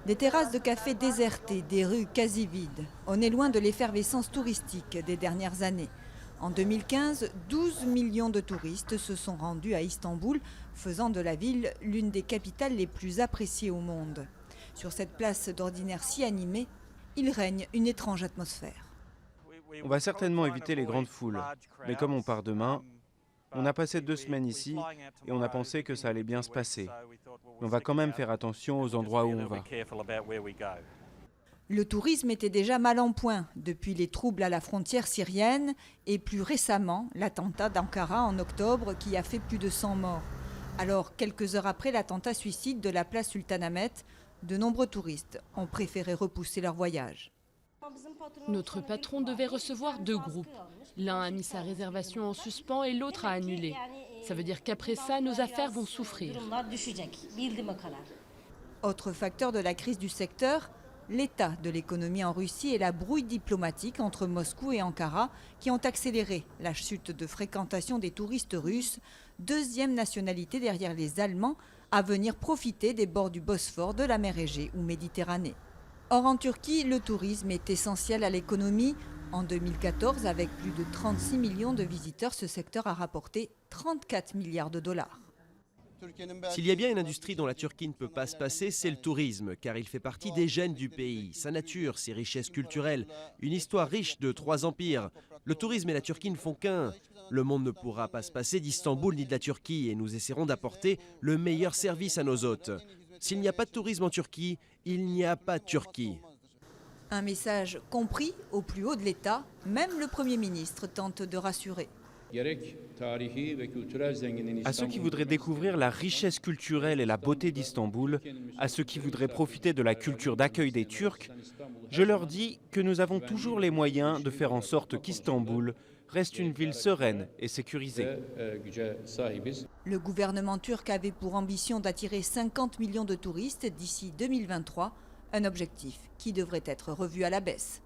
Des terrasses de café désertées, des rues quasi vides. On est loin de l'effervescence touristique des dernières années. En 2015, 12 millions de touristes se sont rendus à Istanbul, faisant de la ville l'une des capitales les plus appréciées au monde. Sur cette place d'ordinaire si animée, il règne une étrange atmosphère. On va certainement éviter les grandes foules, mais comme on part demain, on a passé 2 semaines ici et on a pensé que ça allait bien se passer. Mais on va quand même faire attention aux endroits où on va. Le tourisme était déjà mal en point depuis les troubles à la frontière syrienne et plus récemment l'attentat d'Ankara en octobre qui a fait plus de 100 morts. Alors, quelques heures après l'attentat suicide de la place Sultanahmet, de nombreux touristes ont préféré repousser leur voyage. Notre patron devait recevoir 2 groupes. L'un a mis sa réservation en suspens et l'autre a annulé. Ça veut dire qu'après ça, nos affaires vont souffrir. Autre facteur de la crise du secteur, l'état de l'économie en Russie et la brouille diplomatique entre Moscou et Ankara qui ont accéléré la chute de fréquentation des touristes russes, deuxième nationalité derrière les Allemands à venir profiter des bords du Bosphore, de la mer Égée ou Méditerranée. Or en Turquie, le tourisme est essentiel à l'économie. En 2014, avec plus de 36 millions de visiteurs, ce secteur a rapporté 34 milliards de dollars. S'il y a bien une industrie dont la Turquie ne peut pas se passer, c'est le tourisme, car il fait partie des gènes du pays. Sa nature, ses richesses culturelles, une histoire riche de 3 empires. Le tourisme et la Turquie ne font qu'un. Le monde ne pourra pas se passer d'Istanbul ni de la Turquie et nous essaierons d'apporter le meilleur service à nos hôtes. S'il n'y a pas de tourisme en Turquie, il n'y a pas de Turquie. Un message compris au plus haut de l'État, même le Premier ministre tente de rassurer. À ceux qui voudraient découvrir la richesse culturelle et la beauté d'Istanbul, à ceux qui voudraient profiter de la culture d'accueil des Turcs, je leur dis que nous avons toujours les moyens de faire en sorte qu'Istanbul reste une ville sereine et sécurisée. Le gouvernement turc avait pour ambition d'attirer 50 millions de touristes d'ici 2023, un objectif qui devrait être revu à la baisse.